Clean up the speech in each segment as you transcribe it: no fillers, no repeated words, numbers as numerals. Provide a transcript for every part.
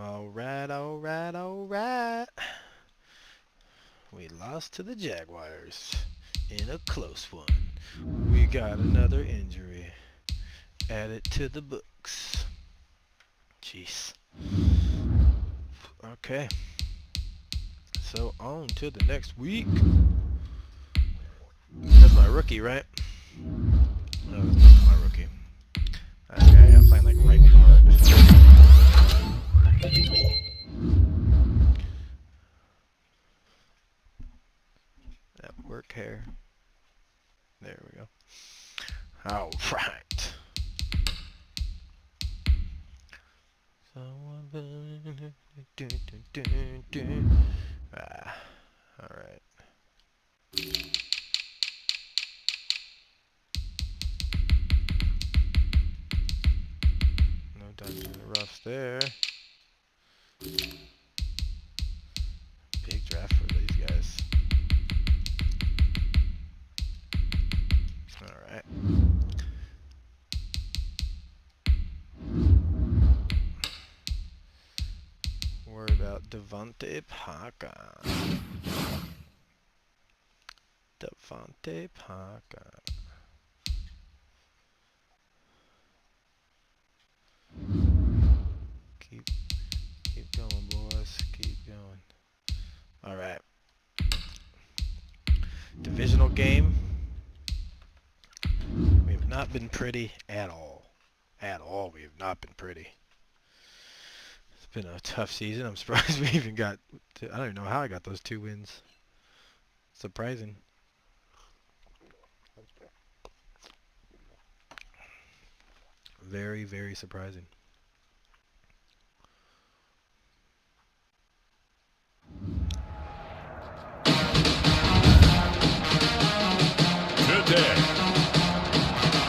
All right, all right, all right. We lost to the Jaguars in a close one. We got another injury. Add it to the books. Jeez. Okay. So on to the next week. That's my rookie, right? No, that's not my rookie. Okay, I'm playing like right guard. That work hair. There we go. All right. All right. No Dungeons and Roughs there. Big draft for these guys. All right. Worry about Devontae Parker. Devontae Parker. Keep going, boys. Keep going. All right. Divisional game. We have not been pretty at all. At all, we have not been pretty. It's been a tough season. I'm surprised we even got... I don't even know how I got those 2 wins. Surprising. Very, very surprising. Good day.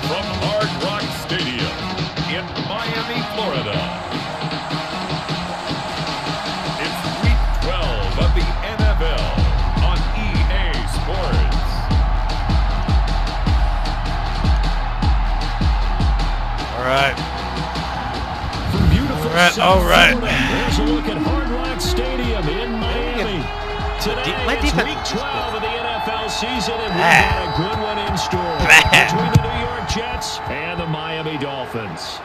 From Hard Rock Stadium in Miami, Florida. It's Week 12 of the NFL on EA Sports. All right. From beautiful All right. Florida, there's a look at Hard Rock Stadium in Miami. Today, my it's defense Week 12 of the NFL season, and we've Bad. got a good one in store Bad. between the New York Jets and the Miami Dolphins.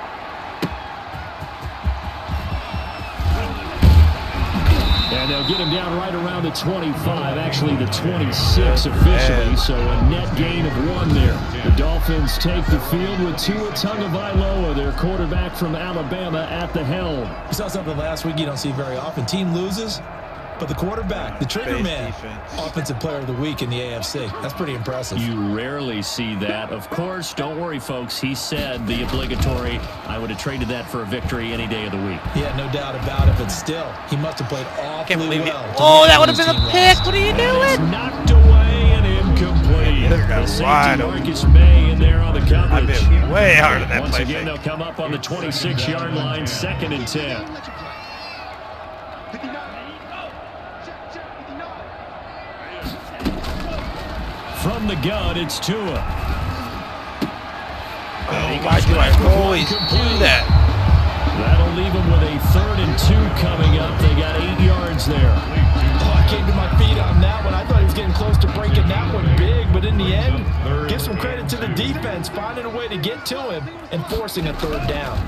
And they'll get him down right around the 25, actually the 26 officially, so a net gain of 1 there. The Dolphins take the field with Tua Tagovailoa, their quarterback from Alabama, at the helm. We saw something last week you don't see very often. Team loses, but the quarterback, the trigger Base man, defense. offensive player of the week in the AFC. That's pretty impressive. You rarely see that. Of course, don't worry, folks. He said the obligatory, I would have traded that for a victory any day of the week. Yeah, no doubt about it, but still, he must have played awfully Can't believe it. well. Oh, that would have been a pick. What are you It's doing? knocked away and incomplete. This guy The safety wide open. Marcus May in there on the I've coverage. been way harder than that Once play again, fake. they'll come up on the 26-yard line, 2nd and 10. From the gun, it's Tua. Oh, why do I always do that? That'll leave them with a 3rd and 2 coming up. They got 8 yards there. Oh, I came to my feet on that one. I thought he was getting close to breaking that one big, but in the end, give some credit to the defense, finding a way to get to him and forcing a 3rd down.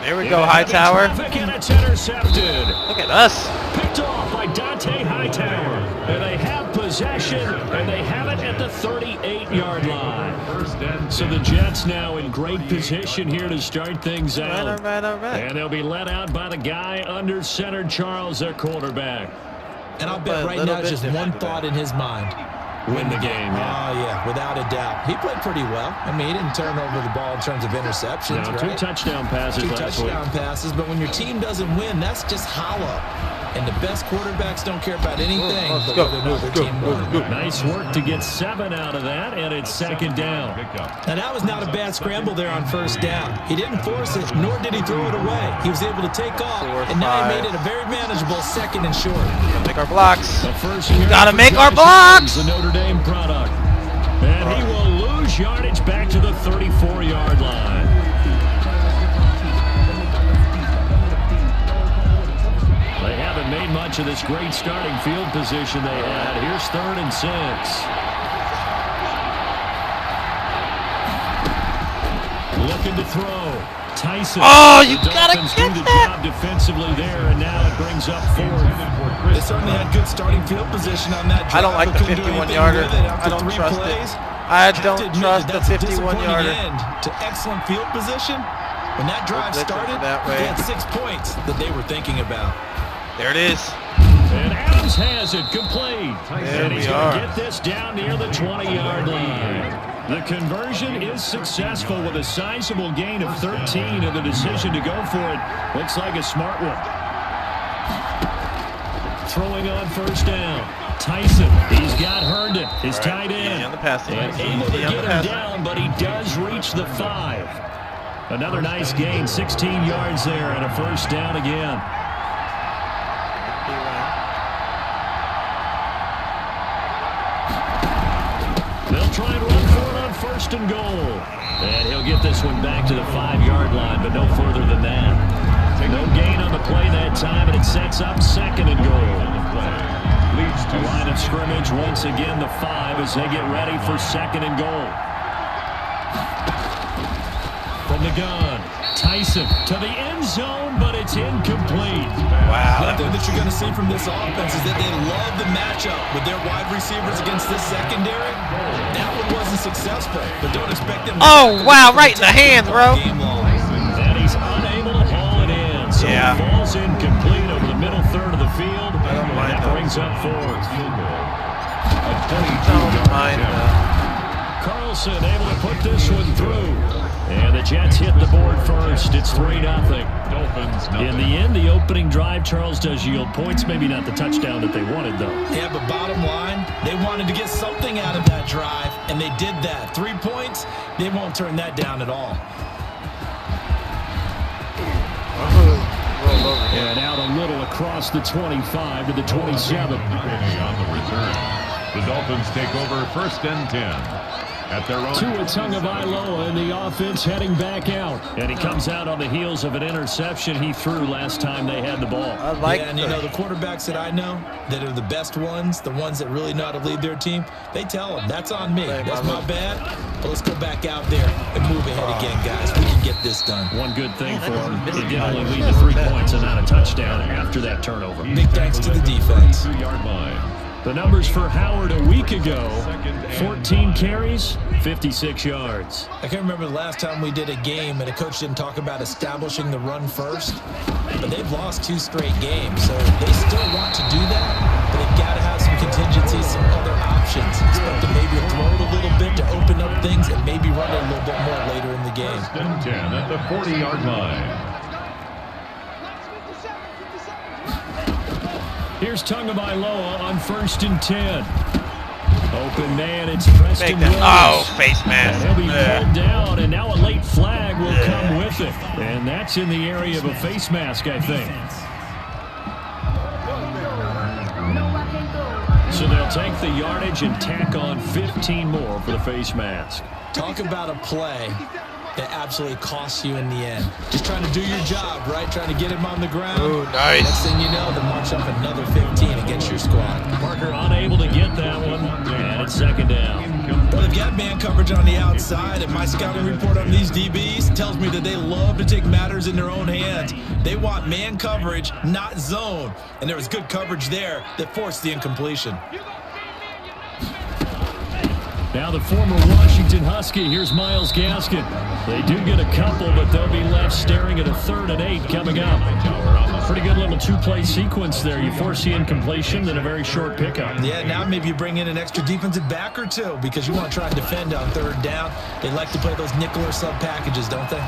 There we go, Hightower. Traffic, and it's intercepted. Look at us. Picked off by Dante Hightower. And they have possession, and they have it at the 38-yard line. So the Jets now in great position here to start things out. All right. And they'll be let out by the guy under center, Charles, their quarterback. And I'll bet A right little now it's bit just one different thought today. in his mind. Win the game, yeah. Oh, yeah, without a doubt. He played pretty well. I mean, he didn't turn over the ball in terms of interceptions, Now, right? 2 touchdown passes 2 last week. touchdown passes, but when your team doesn't win, that's just hollow. And the best quarterbacks don't care about anything Let's but go, whether or not their team won. Nice work to get 7 out of that, and it's 2nd down. And that was not a bad scramble there on 1st down. He didn't force it, nor did he throw it away. He was able to take off, 4, and now 5. he made it a very manageable 2nd and short. Make our blocks. The first year Gotta for make our Josh blocks. Allen's, the Notre Dame product. And he will lose yardage back to the 34-yard line. advantage of this great starting field position they had. Here's 3rd and 6. Looking to throw. Tyson. Oh, you gotta Dolphins get do the that. job defensively there, and now it brings up 4th. They certainly had good starting field position on that drive. I don't like but the couldn't do 51-yarder. anything with it after I don't 3 trust plays. it. I Have to don't admit trust that the that's a disappointing 51-yarder. end to excellent field position. When that drive Let's look started, that way. they had 6 points that they were thinking about. There it is. And Adams has it complete. There And he's we going are. to get this down near the 20-yard line. The conversion is successful with a sizable gain of 13, and the decision to go for it looks like a smart one. Throwing on 1st down. Tyson, he's got Herndon, his tight end. Easy on the passing. And Easy able to on get the him passing. down, but he does reach the 5. Another nice gain, 16 yards there, and a 1st down again. They'll try and run for it on 1st and goal. And he'll get this one back to the 5-yard line, but no further than that. No gain on the play that time, and it sets up 2nd and goal. The line of scrimmage once again the 5 as they get ready for 2nd and goal. From the gun, Tyson to the end zone, but it's incomplete. Wow. One thing that you're going to see from this offense is that they love the matchup with their wide receivers against this secondary. That one wasn't successful, but don't expect them to... Oh, wow, right in the hands, bro. Game long. And he's unable to haul it in, so Yeah. it falls incomplete over the middle third of the field. don't And mind that that. brings up 4th. Don't mind that. Carlson able to put this one through. And the Jets hit the board first. It's 3-0. In the end, the opening drive, Charles, does yield points. Maybe not the touchdown that they wanted, though. Yeah, but bottom line, they wanted to get something out of that drive, and they did that. 3 points, they won't turn that down at all. Roll over here. And out a little across the 25 to the 27. On the return. The Dolphins take over 1st and 10. At their own. Tua Tagovailoa and the offense heading back out. And he comes out on the heels of an interception he threw last time they had the ball. I like Yeah, and you know, the quarterbacks that I know that are the best ones, the ones that really know how to lead their team, they tell them, that's on me. That's my bad. But let's go back out there and move ahead again, guys. We can get this done. One good thing for him, he did only lead to 3 points and not a touchdown after that turnover. Big thanks to the defense. 2-yard line. The numbers for Howard a week ago, 14 carries, 56 yards. I can't remember the last time we did a game and a coach didn't talk about establishing the run first, but they've lost 2 straight games, so they still want to do that, but they've got to have some contingencies, some other options. Expect them maybe to throw it a little bit to open up things and maybe run it a little bit more later in the game. 1st and 10 at the 40-yard line. Here's Tagovailoa on 1st and 10. Open man, it's Preston Make that. Williams. Oh, face mask. And he'll be pulled down, and now a late flag will come with it. And that's in the area of a face mask, I think. So they'll take the yardage and tack on 15 more for the face mask. Talk about a play that absolutely costs you in the end. Just trying to do your job, right? Trying to get him on the ground. Ooh, nice. Next thing you know, they march up another 15 against your squad. Parker unable to get that one, and it's 2nd down. Well, they've got man coverage on the outside, and my scouting report on these DBs tells me that they love to take matters in their own hands. They want man coverage, not zone. And there was good coverage there that forced the incompletion. Now the former Washington Husky, here's Myles Gaskin. They do get a couple, but they'll be left staring at a 3rd and 8 coming up. Pretty good little 2-play sequence there. You force the incompletion, then a very short pickup. Yeah, now maybe you bring in an extra defensive back or two because you want to try and defend on 3rd down. They like to play those nickel or sub packages, don't they?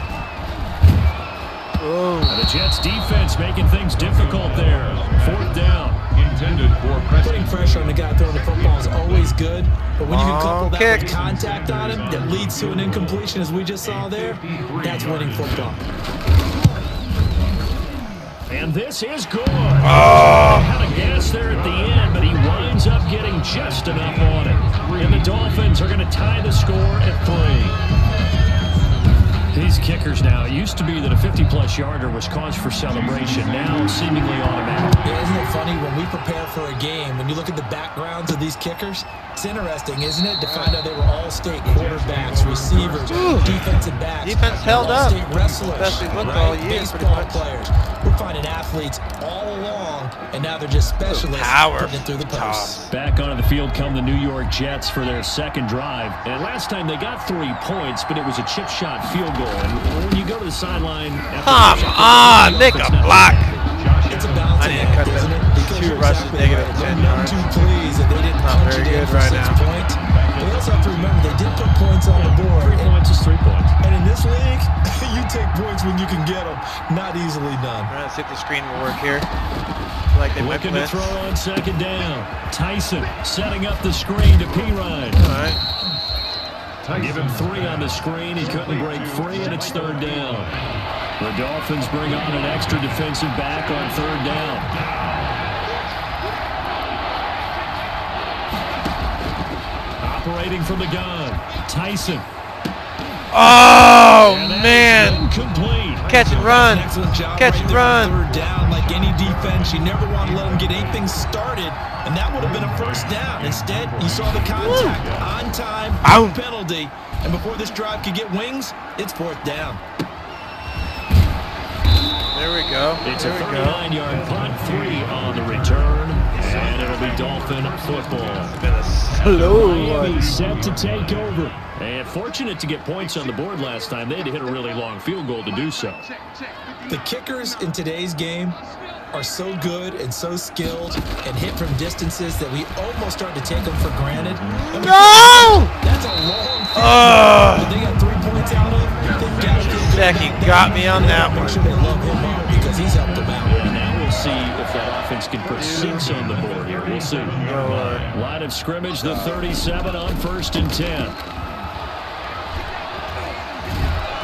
And the Jets defense making things difficult there. 4th down. Intended for Putting pressure on the guy throwing the football is always good, but when you can couple that kick. with contact on him that leads to an incompletion, as we just saw there, that's winning football. And this is good. Had a gas there at the end, but he winds up getting just enough on it. And the Dolphins are going to tie the score at 3. These kickers now, it used to be that a 50-plus yarder was cause for celebration. Now, seemingly automatic. Yeah, isn't it funny when we prepare for a game, when you look at the backgrounds of these kickers, it's interesting, isn't it, to find out they were all-state quarterbacks, receivers, defensive backs. Defense held up. All-state wrestlers, Especially right? football year, pretty Baseball much. players. We're finding athletes all along, and now they're just specialists putting it through the posts. Back onto the field come the New York Jets for their second drive. And last time they got 3 points, but it was a chip shot field goal. And when you go to the sideline... Come on, make a block. It's a balancing I didn't cut act, isn't it? that. Because 2 you're rushes, exactly negative right. 10 None yards. too pleased that they didn't Not punch very it in good for right 6 now. points. But we also have to remember they did put points on the board. 3 points is 3 points. And in this league, you take points when you can get them. Not easily done. Let's see if the screen will work here. Like they might Looking to blitz. throw on second down. Tyson setting up the screen to Pirine. All right. Give him 3 on the screen. He couldn't break free, and it's third down. The Dolphins bring on an extra defensive back on third down. Operating from the gun, Tyson. Oh, And that is man. incomplete. Catch and run. Excellent job Catch right and there on run. third down. Like any defense, you never want to let them get anything started, and that would have been a first down. Instead, you saw the contact on time, Boom. penalty, and before this drive could get wings, it's fourth down. There we go. It's a There we go. 39-yard punt, 3 on the return, and it'll be Dolphin football. It's been a slow Miami one. set to take over. And fortunate to get points on the board last time. They had to hit a really long field goal to do so. The kickers in today's game are so good and so skilled and hit from distances that we almost start to take them for granted. I mean, No! that's a long field. But they got 3 points out of it. They've got to get Jackie back got down. me on They that gotta one. Make sure they love him up because he's helped them out. And now we'll see if that offense can put 6 on the board here. We'll see. Line of scrimmage, the 37 on 1st and 10.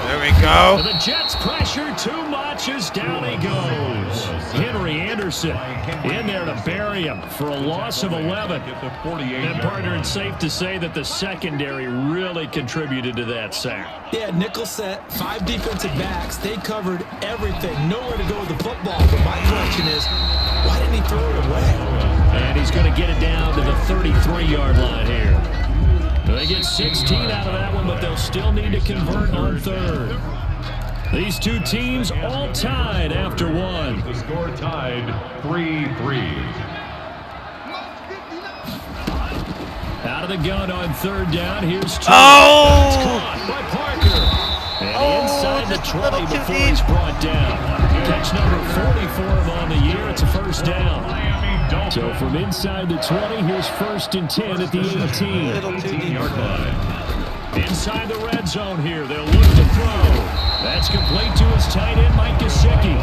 There we go. The Jets pressure too much as down he goes. Henry Anderson in there to bury him for a loss of 11. And partner, it's safe to say that the secondary really contributed to that sack. Yeah, nickel set, 5 defensive backs. They covered everything. Nowhere to go with the football. But my question is, why didn't he throw it away? And he's going to get it down to the 33-yard line here. They get 16 out of that one, but they'll still need to convert on third. These two teams all tied after one. The score tied 3-3. Out of the gun on third down. Here's two. Oh! It's caught by Parker. And inside the just a little 20 too before deep. he's brought down. Catch number 44 of on the year. It's a first down. So from inside the 20, here's 1st and 10 at the 18. Little too deep. Yard line. Inside the red zone here. They'll look to throw. That's complete to his tight end, Mike Gesicki.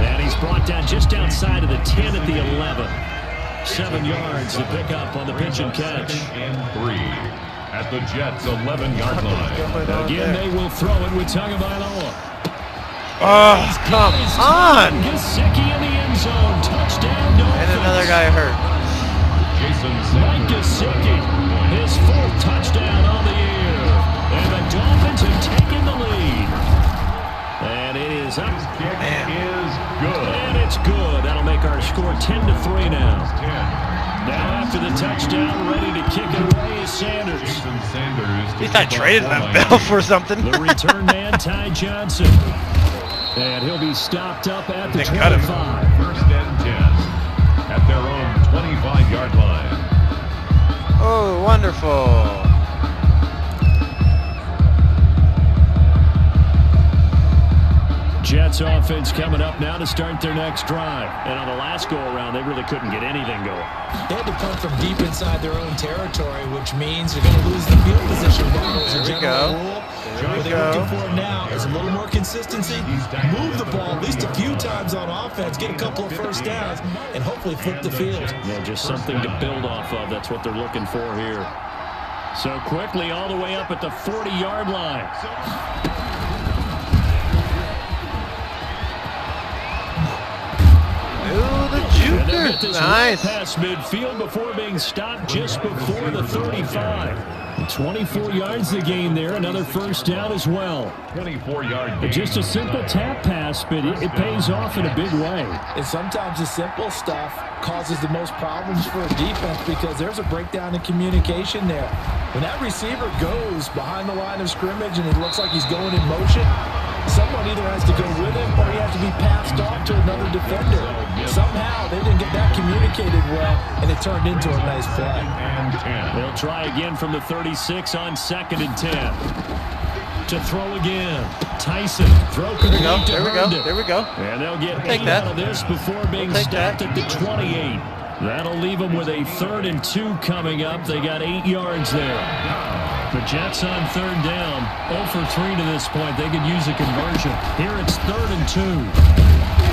And he's brought down just outside of the 10 at the 11. 7 yards to pick up on the pitch and catch. And 3 at the Jets' 11-yard line. Again, they will throw it with Tagovailoa. Oh, come on. Gesicki in the end zone. Touchdown, Dolphins. And another guy hurt. Jason Mike Sanders. Gesicki, his 4th touchdown on the year. And the Dolphins have taken the lead. And it is up. Kick Man. is good. And it's good. That'll make our score 10-3 now. 10. Now after the touchdown, ready to kick it away is Sanders. Jason Sanders. He's not trading that bell for something. The return man, Ty Johnson. And he'll be stopped up at the They cut him. 25. 1st and 10 at their own 25-yard line. Oh, wonderful. Jets offense coming up now to start their next drive. And on the last go-around, they really couldn't get anything going. They had to punt from deep inside their own territory, which means you're going to lose the field position battle as a There we general go. rule. There we What they're go. looking for now is a little more consistency, move the ball at least a few times on offense, get a couple of first downs, and hopefully flip the field. Yeah, just something to build off of. That's what they're looking for here. So quickly all the way up at the 40-yard line. Ooh, the And they'll get juker. this Nice. past midfield before being stopped just before the 35. 24 yards to gain there. Another first down as well. 24-yard gain. Just a simple tap pass, but it pays off in a big way. And sometimes the simple stuff causes the most problems for a defense because there's a breakdown in communication there. When that receiver goes behind the line of scrimmage and it looks like he's going in motion, someone either has to go with him or he has to be passed off to another defender. Somehow they didn't get that communicated well, and it turned into a nice play. They'll try again from the 36 on 2nd and 10. To throw again. Tyson. Throw complete to Herndon. There we go. And they'll get Take 8 that. out of this before being Take stopped that. at the 28. That'll leave them with a 3rd and 2 coming up. They got 8 yards there. The Jets on 3rd down. 0 for 3 to this point. They could use a conversion. Here it's 3rd and 2.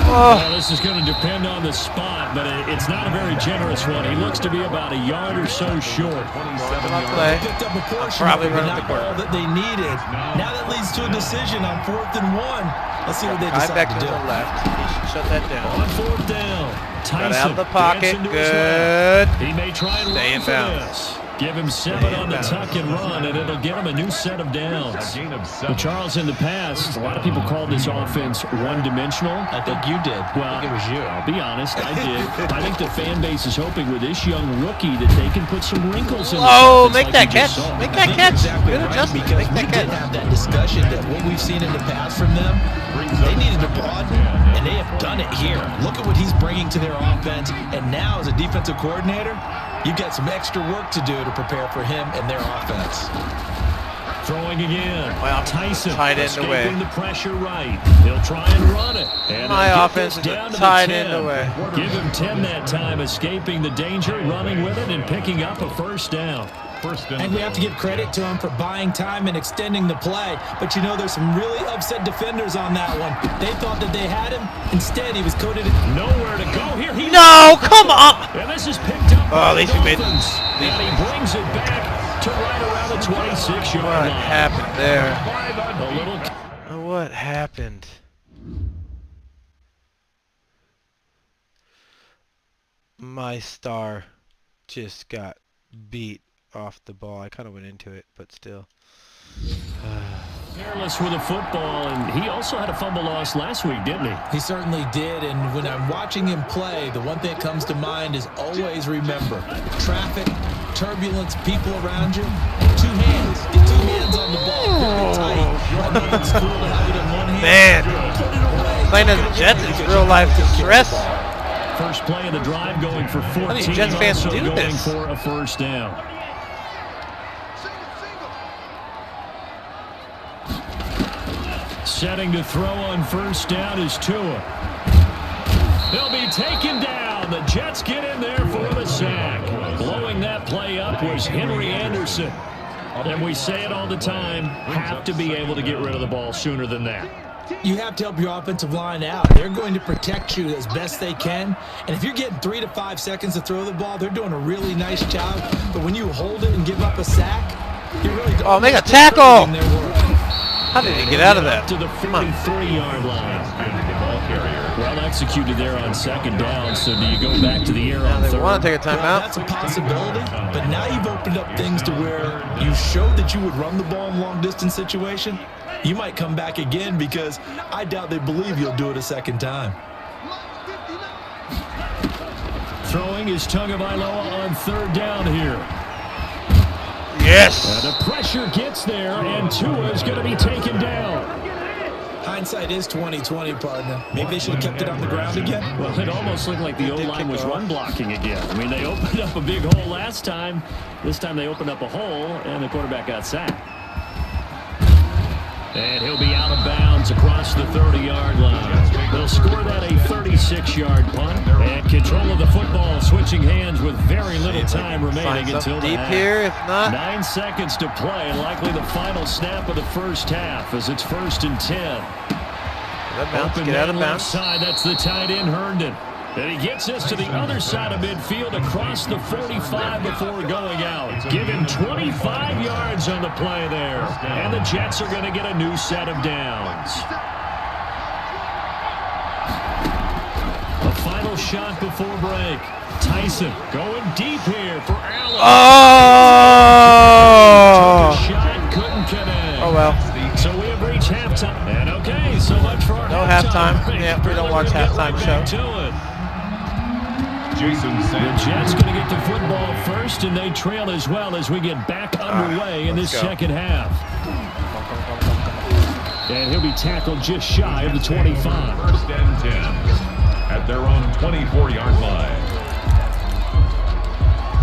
Oh. Well, this is going to depend on the spot, but it's not a very generous one. He looks to be about a yard or so short. Play. Picked up a portion, probably but running the not all that they needed. Now that leads to a decision on 4th and 1. Let's see what they Guy decide back to to do. the left. He should shut that down. On 4th down, Tyson Got out of the pocket. gets into his left. Good. He may try and Stay run in for bounds. this. Give him 7 on the tuck and run, and it'll get him a new set of downs. Well, Charles, in the past, a lot of people called this offense one-dimensional. I think you did. Well, I think it was you. I'll be honest, I did. I think the fan base is hoping with this young rookie that they can put some wrinkles in. Oh, the make offense that like we catch. just saw. Make I that think catch. you're exactly Good right, adjustment. because Make we that did catch. have that discussion that what we've seen in the past from them, they needed to broaden, and they have done it here. Look at what he's bringing to their offense, and now as a defensive coordinator, you've got some extra work to do to prepare for him and their offense. Throwing again. Well, Tyson tight end escaping away. the pressure right. He'll try and run it. And My they'll get offense this is a down to the tight 10. end away. Give him 10 that time, escaping the danger, running with it, and picking up a first down. And we have to give credit to him for buying time and extending the play. But you know, there's some really upset defenders on that one. They thought that they had him. Instead, he was coated in Nowhere to go here. He No, come on. And this is picked up by at least the we made- Dolphins. And he brings it back to right around the 26-yard What line. happened there? A little What happened? My star just got beat off the ball. I kind of went into it, but still. careless with a football, and he also had a fumble loss last week, didn't he? He certainly did, and when I'm watching him play, the one thing that comes to mind is always remember, traffic, turbulence, people around you, two hands. Get two hands on the ball, very tight. I know it's cool to have it in one hand. Man, Put it away. playing as a Jets is real life stress. First play of the drive going for 14. How many Jets fans also do going this? for a first down. Setting to throw on first down is Tua. They'll be taken down. The Jets get in there for the sack. Blowing that play up was Henry Anderson. And we say it all the time, have to be able to get rid of the ball sooner than that. You have to help your offensive line out. They're going to protect you as best they can. And if you're getting 3 to 5 seconds to throw the ball, they're doing a really nice job. But when you hold it and give up a sack, you really don't. Oh, make a tackle! Their work. How did he get out of that? To the 43-yard line. Well executed there on second down. So do you go back to the air on They third? want to take a Well, timeout. that's a possibility, but now you've opened up things to where you showed that you would run the ball in long-distance situation. You might come back again because I doubt they believe you'll do it a second time. Throwing is Tagovailoa on third down here. Yes. The pressure gets there, and Tua is going to be taken down. Hindsight is 20/20, partner. Maybe they should have kept it on the ground again. Well, it almost looked like the O-line was run blocking again. I mean, they opened up a big hole last time. This time they opened up a hole, and the quarterback got sacked. And he'll be out of bounds across the 30-yard line. They'll score that a 36-yard punt. And control of the football switching hands with very little time remaining Find until something the deep half. here. If not, 9 seconds to play, likely the final snap of the first half as it's 1st and 10. get out of bounds. Open Get out of man left bounds. side, that's the tight end Herndon. And he gets us to the other side of midfield across the 45 before going out. Give him 25 yards on the play there. And the Jets are going to get a new set of downs. A final shot before break. Tyson going deep here for Allen. So much for our No halftime. break. Yeah, we don't watch We're gonna halftime get show. right back to it. Jason The Sanders. Jets going to get the football first, and they trail as well as we get back underway in this let's go. second half. And he'll be tackled just shy of the 25. First and 10 at their own 24-yard line.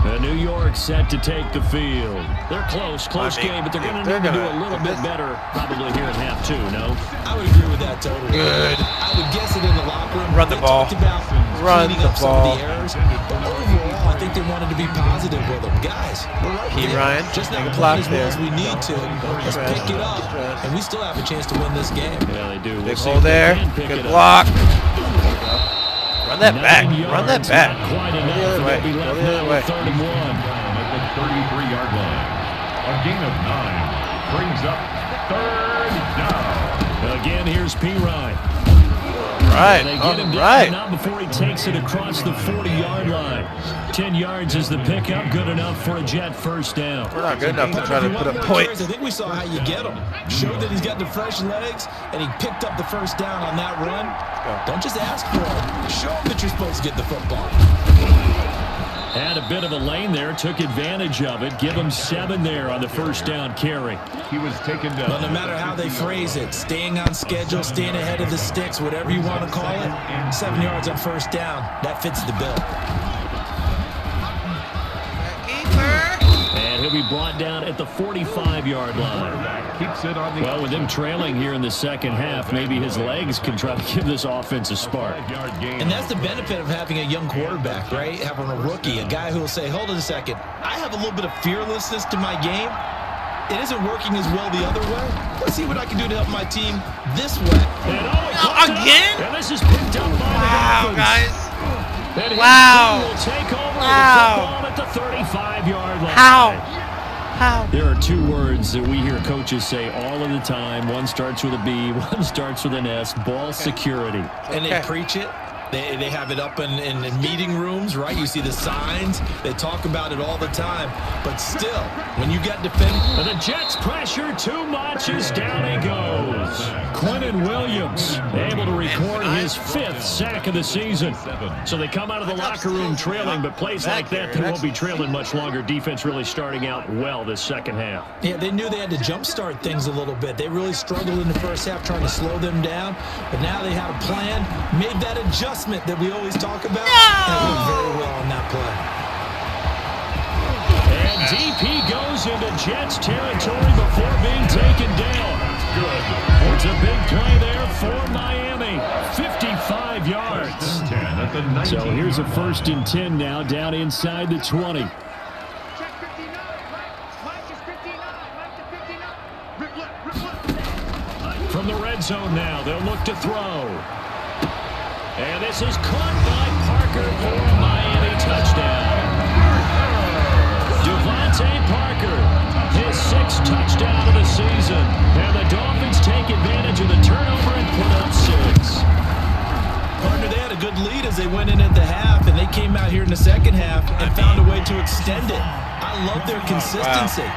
The New York set to take the field. They're close game, but they're going to need to do a little bit better probably here in half two, no? I would agree with that totally. Good. I would guess it in the locker room. Run the They ball. talked about Run cleaning the up some ball. of the errors, but overall, I think they wanted to be positive with them. Guys, we're right P. there. Ryan, Just not big playing block as well there. as we need to. Let's stress. pick it up, Stress. and we still have a chance to win this game. Yeah, they do. Big We'll see hole if they there. can pick Good it up. block. Run that 9 back. Run that yards, back. not quite Go enough, the other and way. they'll be Go left the now other with way. 3rd and 1. At the 33-yard line. A gain of 9 brings up 3rd down. Again, here's P. Ryan. Right. They get him All down, right. not before he takes it across the 40-yard line. 10 yards is the pickup, good enough for a Jet first down. We're not good enough to try If to you put want up more points. carries, I think we saw how you get him. Showed that he's got the fresh legs, and he picked up the first down on that run. go. Don't just ask for it. Show him that you're supposed to get the football. Had a bit of a lane there, took advantage of it. Give him 7 there on the first down carry. He was taken down. But no matter how they phrase it, staying on schedule, staying ahead of the sticks, whatever you want to call it, 7 yards on first down, that fits the bill. And he'll be brought down at the 45-yard line. Keeps it on the Well, with him trailing here in the second half, maybe his legs can try to give this offense a spark. 5-yard gain. And that's the benefit of having a young quarterback, right? Having a rookie, a guy who will say, hold on a second, I have a little bit of fearlessness to my game. It isn't working as well the other way. Let's see what I can do to help my team this way. And Again? And this is picked up by Wow, the Dolphins. guys. And Wow. Will take over Wow. the football at the 35-yard line. How? There are 2 words that we hear coaches say all of the time. One starts with a B, one starts with an S. Ball security. And they Okay. preach it. They have it up in meeting rooms, right? You see the signs. They talk about it all the time. But still, when you got defenders, And the Jets pressure too much as down he goes. Quinnen Williams able to record his 5th sack of the season. So they come out of the locker room trailing, but plays like that, they won't be trailing much longer. Defense really starting out well this second half. yeah, they knew they had to jumpstart things a little bit. They really struggled in the first half trying to slow them down. But now they had a plan, made that adjustment that we always talk about. And it worked very well on that play. And DP goes into Jets territory before being taken down. It's a big play there for Miami. 55 yards. 10 at the 19. So here's a 1st and 10 now, down inside the 20. From the red zone now, they'll look to throw. And this is caught by Parker for a Miami touchdown. Devontae Parker, his 6th touchdown of the season. And the Dolphins take advantage of the turnover and put up 6. Partner, they had a good lead as they went in at the half, and they came out here in the second half and found a way to extend it. I love their consistency.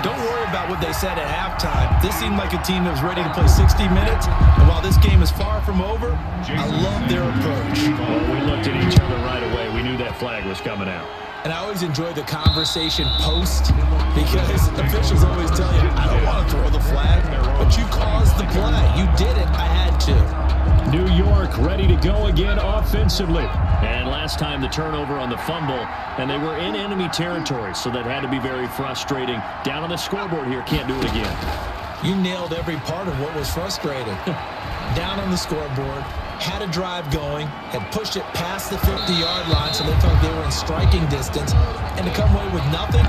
Don't worry about what they said at halftime. This seemed like a team that was ready to play 60 minutes, and while this game is far from over, I love their approach. Well, we looked at each other right away. We knew that flag was coming out. And I always enjoy the conversation post because officials always tell you, I don't want to throw the flag, but you caused the play. You did it. I had to. New York ready to go again offensively. And last time the turnover on the fumble, and they were in enemy territory, so that had to be very frustrating. Down on the scoreboard here, can't do it again. You nailed every part of what was frustrating. Down on the scoreboard, had a drive going, had pushed it past the 50-yard line so they felt they were in striking distance, and to come away with nothing,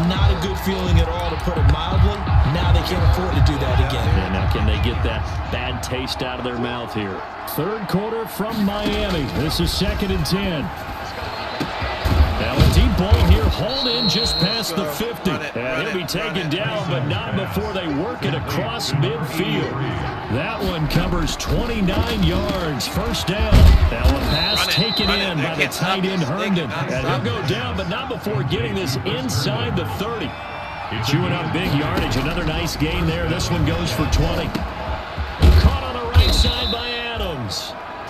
not a good feeling at all, to put it mildly. Now they can't afford to do that again. And now can they get that bad taste out of their mouth here? 3rd quarter from Miami. This is 2nd and 10. Now a deep ball here, hauled in just past the 50. And he'll be taken down, but not before they work it across midfield. That one covers 29 yards. First down. That one pass taken in by the tight end Herndon. And he'll go down, but not before getting this inside the 30. Chewing up big yardage. Another nice gain there. This one goes for 20. Caught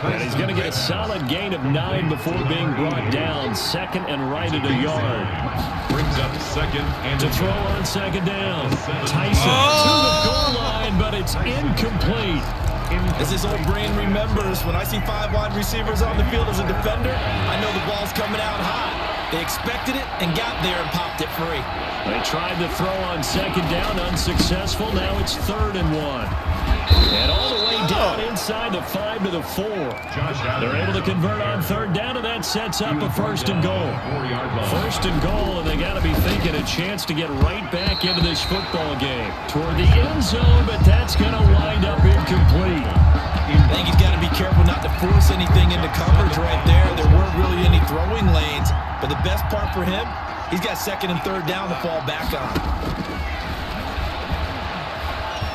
And he's going to get a solid gain of 9 before being brought down. Second and right at a yard. Brings up second and To throw on second down. Tyson to the goal line, but it's incomplete. As his old brain remembers, when I see 5 wide receivers on the field as a defender, I know the ball's coming out hot. They expected it and got there and popped it free. They tried to throw on second down, unsuccessful. Now it's 3rd and 1. And all the way down inside the 5 to the 4. They're able to convert on 3rd down, and that sets up a 1st and goal. 1st and goal, and they got to be thinking a chance to get right back into this football game. Toward the end zone, but that's going to wind up incomplete. I think he's got to be careful not to force anything into coverage right there. There weren't really any throwing lanes, but the best part for him, he's got 2nd and 3rd down to fall back on.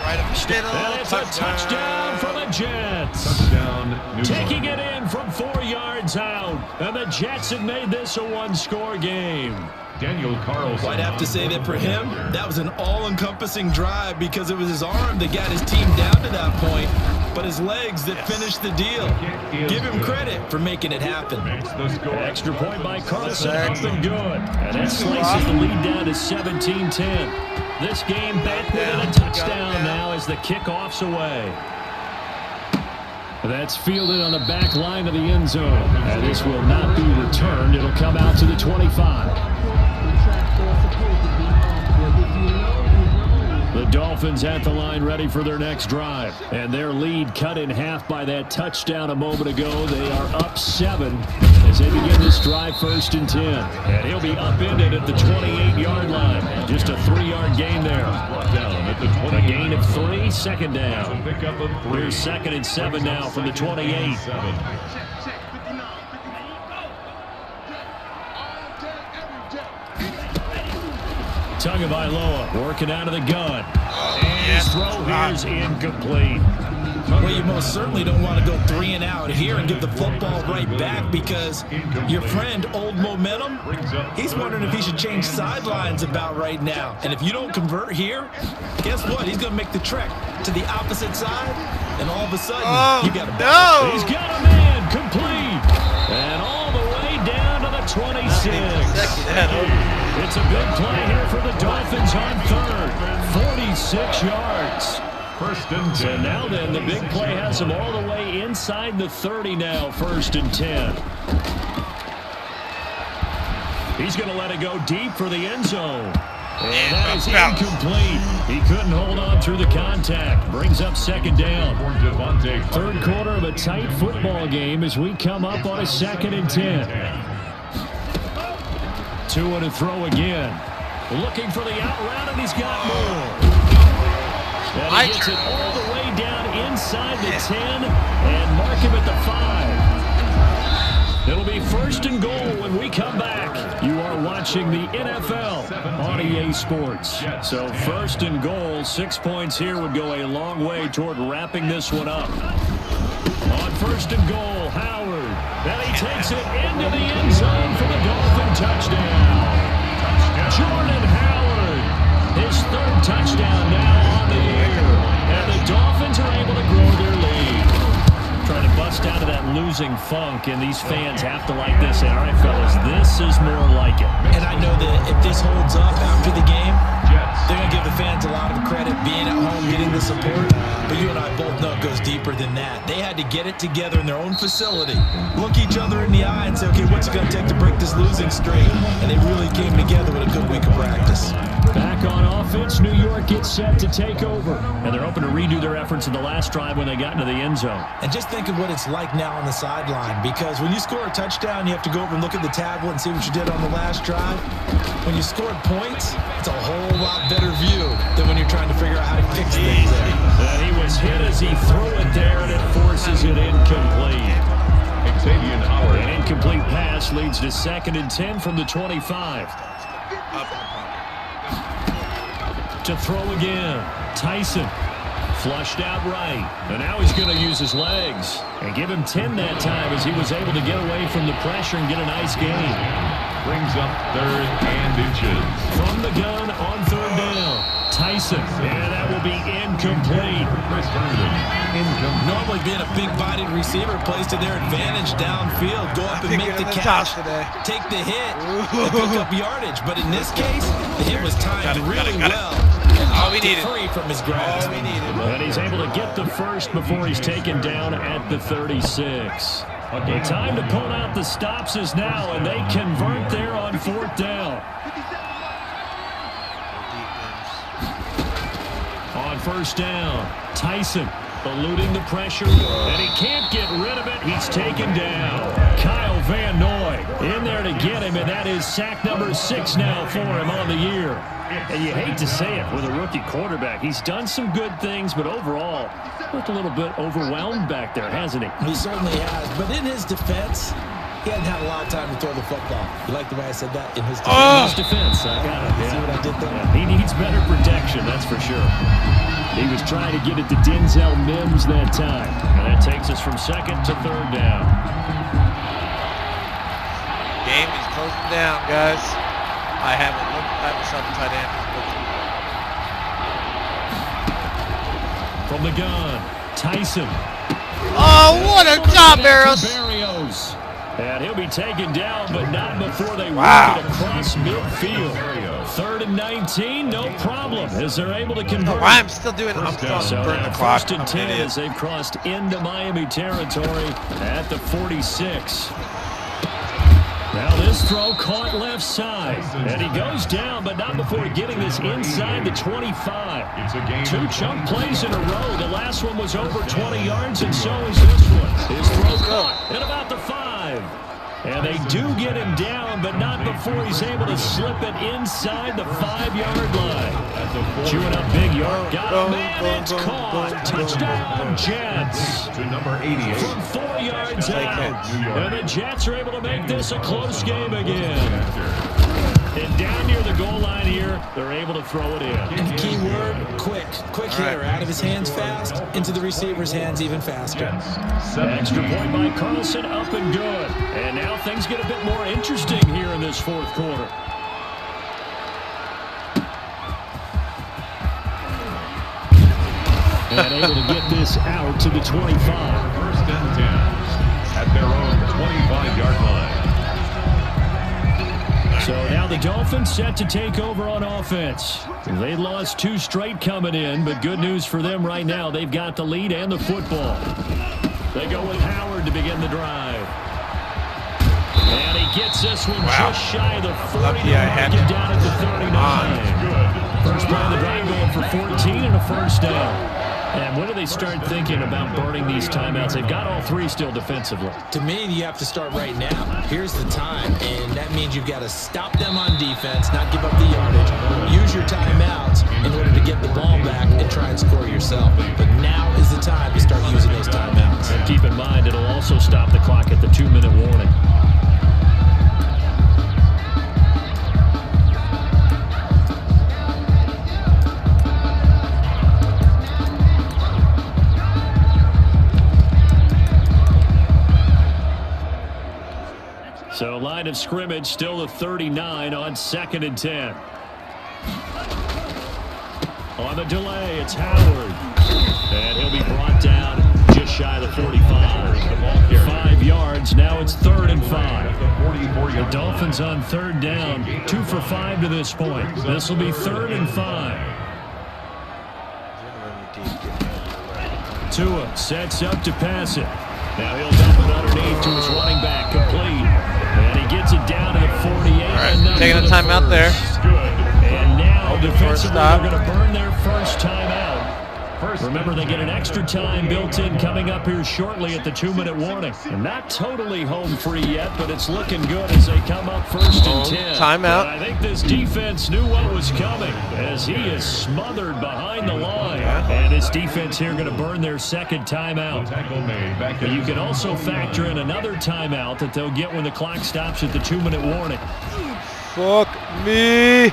Right up the middle. And it's a touchdown for the Jets. touchdown. Taking it in from 4 yards out. And the Jets have made this a one-score game. Daniel Carlson. I'd have to say that for him, that was an all-encompassing drive because it was his arm that got his team down to that point, but his legs that finished the deal. Give him credit for making it happen. Extra point by Carlson, up and good. And that slices the lead down to 17-10. This game back within a touchdown now as the kickoff's away. That's fielded on the back line of the end zone. And this will not be returned. It'll come out to the 25. The Dolphins at the line ready for their next drive. And their lead cut in half by that touchdown a moment ago. They are up 7 as they begin this drive 1st and 10. And he'll be upended at the 28-yard line. Just a 3-yard gain there. A gain of 3, 2nd down. Here's 2nd and 7 now from the 28. Tagovailoa working out of the gun. And his throw here is incomplete. Well, you most certainly don't want to go 3 and out here and give the football right back because your friend, Old Momentum, he's wondering if he should change sidelines about right now. And if you don't convert here, guess what? He's going to make the trek to the opposite side, and all of a sudden, you got a no! He's got a man complete. And all the way down to the 26. It's a big play here for the Dolphins on 3rd. 46 yards. 1st and 10. So now then, the big play has him all the way inside the 30 now, 1st and 10. He's going to let it go deep for the end zone. And that is incomplete. He couldn't hold on through the contact. Brings up 2nd down. 3rd quarter of a tight football game as we come up on a 2nd and 10. 2 and a throw again. Looking for the out route, and he's got more. And he gets it all the way down inside the 10 and mark him at the 5. It'll be 1st and goal when we come back. You are watching the NFL on EA Sports. So 1st and goal, 6 points here would go a long way toward wrapping this one up. On 1st and goal, Howard. Then he takes it into the end zone for the Dolphin touchdown. Jordan Howard, his 3rd touchdown now on the year. And the Dolphins are able to grow their lead. Trying to bust out of that losing funk, and these fans have to like this. And all right, fellas, this is more like it. And I know that if this holds up after the game, they're going to give the fans a lot of credit being at home, getting the support. But you and I both know it goes deeper than that. They had to get it together in their own facility, look each other in the eye and say, okay, what's it going to take to break this losing streak? And they really came together with a good week of practice. Back on offense, New York gets set to take over. And they're hoping to redo their efforts in the last drive when they got into the end zone. And just think of what it's like now on the sideline, because when you score a touchdown, you have to go over and look at the tablet and see what you did on the last drive. When you scored points, it's a whole lot better view than when you're trying to figure out how to fix things there. And he was hit as he threw it there, and it forces it incomplete. Xavier Howard. An incomplete pass leads to 2nd and 10 from the 25. To throw again. Tyson flushed out right. And now he's going to use his legs. And give him 10 that time as he was able to get away from the pressure and get a nice gain. Brings up 3rd and inches. From the gun on 3rd down. Tyson. And that will be incomplete. Normally being a big-bodied receiver plays to their advantage downfield. Go up and make the catch. Take the hit and pick up yardage. But in this case, the hit was timed really well. All we needed. Free from his grasp. All we needed. And he's able to get the first before he's taken down at the 36. The time to pull out the stops is now, and they convert there on 4th down. On 1st down, Tyson eluding the pressure, and he can't get rid of it. He's taken down. Kyle Van Noy in there to get him, and that is sack number 6 now for him on the year. And you hate to say it with a rookie quarterback. He's done some good things, but overall, looked a little bit overwhelmed back there, hasn't he? He certainly has. But in his defense, he hadn't had a lot of time to throw the football. You like the way I said that? In his defense. In his defense, I got it. See what I did there? Yeah, he needs better protection, that's for sure. He was trying to get it to Denzel Mims that time. And that takes us from 2nd to 3rd down. Game is closing down, guys. I haven't saw the tight end. From the gun, Tyson. Oh, what a job, Barrows! Barrios. And he'll be taken down, but not before they Wow. work it across midfield. 3rd and 19, no problem, as they're able to convert. I'm still doing it. I'm So still burning the now clock. 1st and 10 as they've crossed into Miami territory at the 46. Now this throw caught left side, and he goes down, but not before getting this inside the 25. 2 chunk plays in a row. The last one was over 20 yards, and so is this one. His throw caught at about the 5. And they do get him down, but not before he's able to slip it inside the 5-yard line. Chewing up big yard. Got him, and it's caught. Touchdown, Jets. To number 88. From 4 yards out. And the Jets are able to make this a close game again. And down near the goal line here, they're able to throw it in. And the key word, quick. Quick hitter. Out of his hands fast, into the receiver's hands even faster. Extra point by Carlson, up and good. And now things get a bit more interesting here in this 4th quarter. And able to get this out to the 25. 1st and 10 at their own 25-yard line. So now the Dolphins set to take over on offense. They lost 2 straight coming in, but good news for them right now. They've got the lead and the football. They go with Howard to begin the drive. And he gets this one just shy of the 40. Lucky I had get it down at the 39. First play of the drive going for 14 and a 1st down. And when do they start thinking about burning these timeouts? They've got all 3 still defensively. To me, you have to start right now. Here's the time, and that means you've got to stop them on defense, not give up the yardage. Use your timeouts in order to get the ball back and try and score yourself. But now is the time to start using those timeouts. And keep in mind, it'll also stop the clock at the 2-minute warning. So line of scrimmage still a 39 on 2nd and 10. On the delay, it's Howard. And he'll be brought down just shy of the 45. 5 yards, now it's 3rd and 5. The Dolphins on 3rd down, 2 for 5 to this point. This will be 3rd and 5. Tua sets up to pass it. Now he'll dump it underneath to his running back, complete. And he gets it down to the 48. All right, taking a timeout there. And now defensively they're stop. going to burn their first timeout. Remember, they get an extra time built in coming up here shortly at the 2-minute warning. And not totally home free yet, but it's looking good as they come up 1st and 10. Timeout. But I think this defense knew what was coming as he is smothered behind the line. And this defense here going to burn their 2nd timeout. But you can also factor in another timeout that they'll get when the clock stops at the 2-minute warning. Fuck me.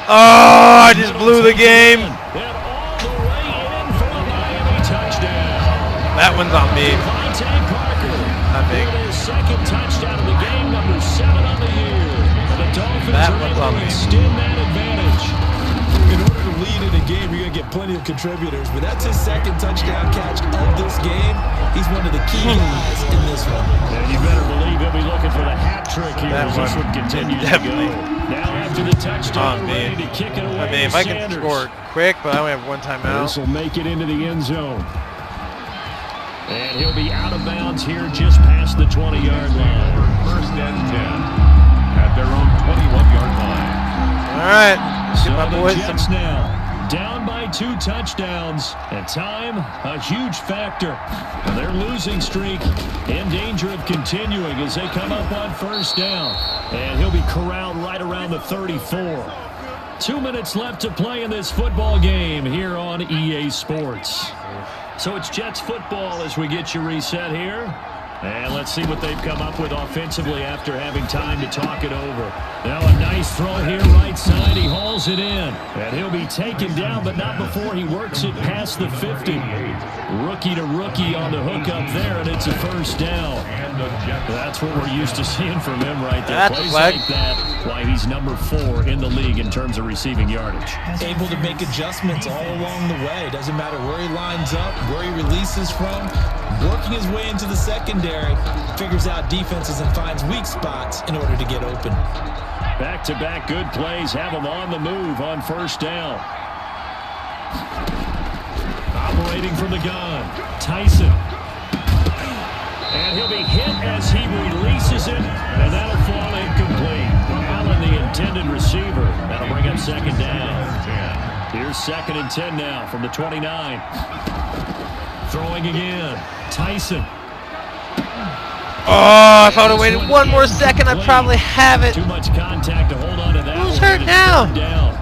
Oh, I just blew the game. And all the way in for a Miami touchdown. That one's on me. Devontae Parker. Not big. With his 2nd touchdown of the game, number 7 on the year. And the Dolphins That are one's able on to me. extend that advantage. In order you're leading a game, you're going to get plenty of contributors. But that's his second touchdown catch of this game. He's one of the key guys in this one. And you better believe he'll be looking for the hat trick here as this one continues to go. Now after the touchdown, ready to kick it away. I mean, if I can score quick, but I only have one timeout. This will make it into the end zone. And he'll be out of bounds here just past the 20-yard line. First and 10 at their own 21-yard line. All right. So Get my the boys Jets some. now down by 2 touchdowns, and time a huge factor. And their losing streak in danger of continuing as they come up on first down. And he'll be corralled right around the 34. 2 minutes left to play in this football game here on EA Sports. So it's Jets football as we get you reset here. And let's see what they've come up with offensively after having time to talk it over. Now a nice throw here right side. He hauls it in. And he'll be taken down, but not before he works it past the 50. Rookie to rookie on the hook up there, and it's a first down. That's what we're used to seeing from him right there. That's Plays flag. like that, why he's number 4 in the league in terms of receiving yardage. Able to make adjustments all along the way. Doesn't matter where he lines up, where he releases from. Working his way into the secondary, figures out defenses and finds weak spots in order to get open. Back-to-back good plays have him on the move on first down. Operating from the gun, Tyson. And he'll be hit as he releases it, and that'll fall incomplete. Allen, the intended receiver. That'll bring up second down. Here's 2nd and 10 now from the 29. Throwing again, Tyson. Oh, if I would have waited one more second, I'd probably have it. Too much contact to hold on to that. Who's one, hurt but it's now? third down.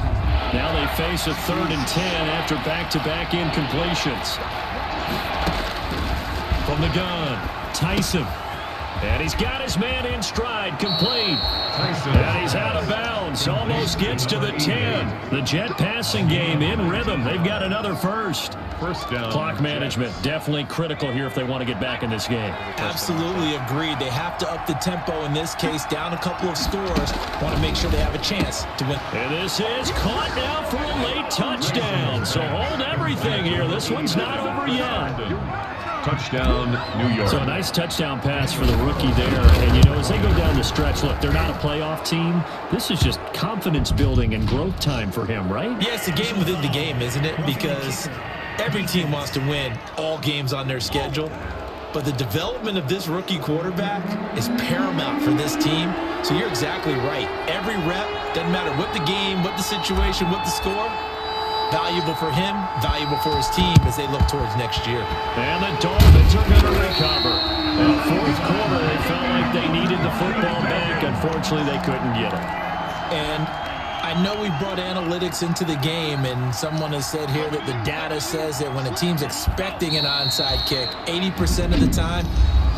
Now they face a 3rd and 10 after back-to-back incompletions. From the gun, Tyson. And he's got his man in stride, complete. And he's out of bounds, almost gets to the 10. The Jet passing game in rhythm. They've got another first. First down. Clock management, definitely critical here if they want to get back in this game. Absolutely agreed. They have to up the tempo in this case, down a couple of scores. Want to make sure they have a chance to win. And this is caught now for a late touchdown. So hold everything here. This one's not over yet. Touchdown, New York. So a nice touchdown pass for the rookie there. And, you know, as they go down the stretch, look, they're not a playoff team. This is just confidence building and growth time for him, right? Yeah, it's a game within the game, isn't it? Because every team wants to win all games on their schedule. But the development of this rookie quarterback is paramount for this team. So you're exactly right. Every rep, doesn't matter what the game, what the situation, what the score, valuable for him, valuable for his team as they look towards next year. And the Dolphins are going to recover. In the 4th quarter, they felt like they needed the football back. Unfortunately, they couldn't get it. And I know we brought analytics into the game, and someone has said here that the data says that when a team's expecting an onside kick, 80% of the time,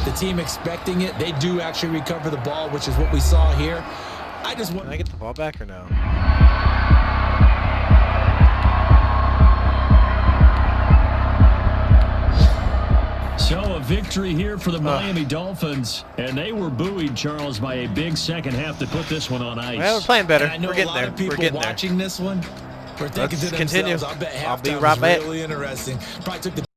the team expecting it, they do actually recover the ball, which is what we saw here. I just want Can I get the ball back or no? So a victory here for the Miami Dolphins, and they were buoyed, Charles, by a big second half to put this one on ice. Well, we're playing better. And I know We're a getting lot there. of people We're getting there. watching this one. We're thinking Let's to continue. themselves, I bet I'll be halftime right was back. really interesting. Probably took the